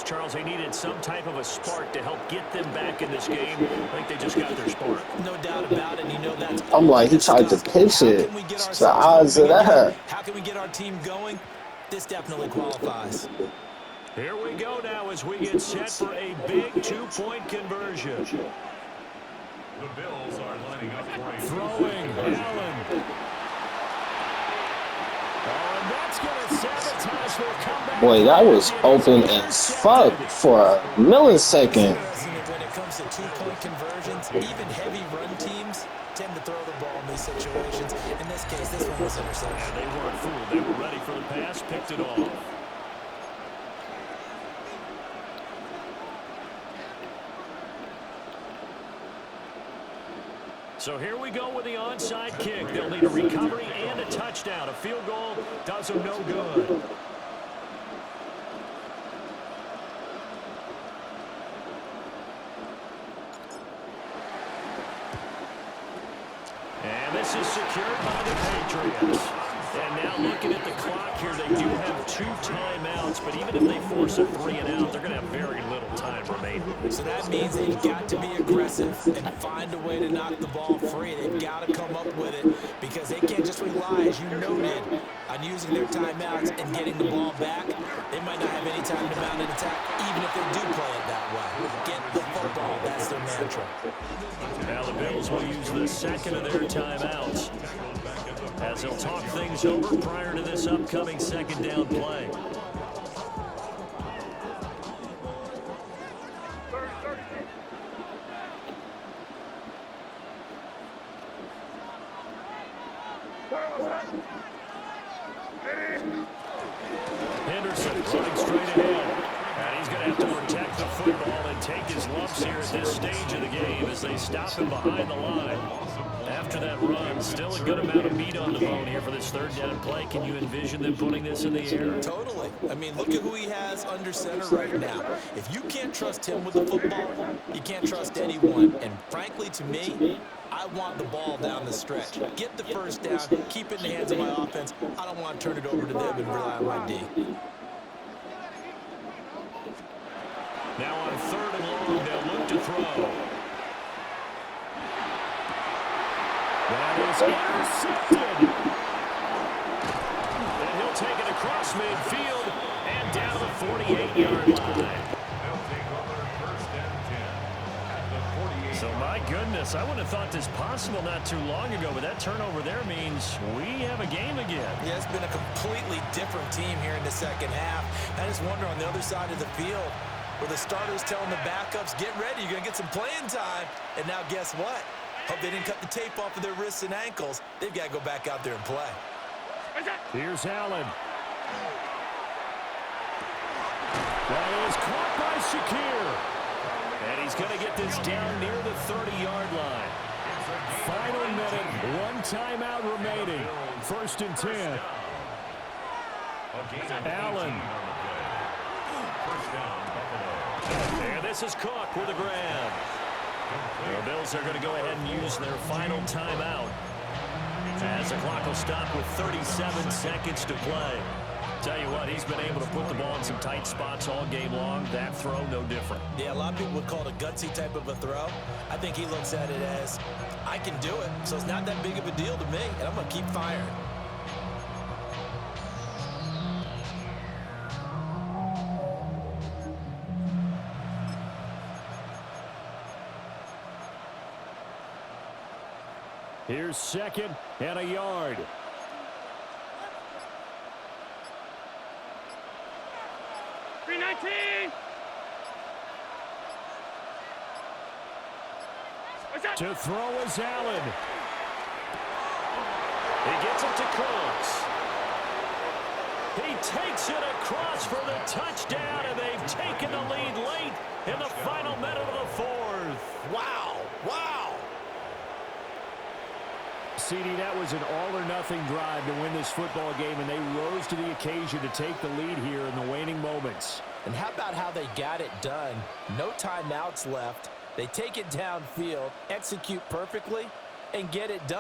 Charles, they needed some type of a spark to help get them back in this game. I think they just got their spark. No doubt about it. And you know that's I'm all like, he tried to discussed. pitch How it. can we get The ourselves odds of moving again? that. How can we get our team going? This definitely qualifies. Here we go now as we get set for a big two-point conversion. The Bills are lining up for a Throwing, Allen. Oh, and that's going to sabotage their comeback. Boy, that was open as fuck for a millisecond. Interesting that when it comes to two-point conversions, even heavy run teams tend to throw the ball in these situations. In this case, this one was intercepted. And they weren't fooled. They were ready for the pass, picked it off. So here we go with the onside kick. They'll need a recovery and a touchdown. A field goal does them no good. And this is secured by the Patriots. And now looking at the clock here, they do have 2 timeouts, but even if they force a 3-and-out, they're going to have very little time remaining. So that means they've got to be aggressive and find a way to knock the ball free. They've got to come up with it because they can't just rely, as you noted, on using their timeouts and getting the ball back. They might not have any time to mount an attack, even if they do play it that way. Get the football. That's their mantra. Now the Bills will use the second of their timeouts as they'll talk things over prior to this upcoming second down play. Henderson running straight ahead. And he's going to have to protect the football and take his lumps here at this stage of the game as they stop him behind the line. After that run, still a good amount of meat on the bone here for this third down play. Can you envision them putting this in the air? Totally. I mean, look at who he has under center right now. If you can't trust him with the football, you can't trust anyone. And frankly, to me, I want the ball down the stretch. Get the first down, keep it in the hands of my offense. I don't want to turn it over to them and rely on my D. Now on 3rd and long, they'll look to throw. That is intercepted. And he'll take it across midfield and down to the 48-yard line. They'll take over first and 10 at the 48. So my goodness, I wouldn't have thought this possible not too long ago, but that turnover there means we have a game again. Yeah, it's been a completely different team here in the second half. I just wonder on the other side of the field, where the starters telling the backups, get ready, you're going to get some playing time. And now guess what? Hope they didn't cut the tape off of their wrists and ankles. They've got to go back out there and play. Here's Allen. That is caught by Shakir. And he's going to get this down near the 30-yard line. Final minute, 1 timeout remaining. 1st and 10. Allen. First down, Buffalo. And this is Cook with a grab. The Bills are going to go ahead and use their final timeout as the clock will stop with 37 seconds to play. Tell you what, he's been able to put the ball in some tight spots all game long. That throw, no different. Yeah, a lot of people would call it a gutsy type of a throw. I think he looks at it as, I can do it, so it's not that big of a deal to me, and I'm going to keep firing. Here's 2nd and a yard. To throw is Allen. He gets it to Cooks. He takes it across for the touchdown, and they've taken the lead late in the final minute of the 4th. Wow, wow. CD, that was an all-or-nothing drive to win this football game, and they rose to the occasion to take the lead here in the waning moments. And how about how they got it done? No timeouts left. They take it downfield, execute perfectly, and get it done.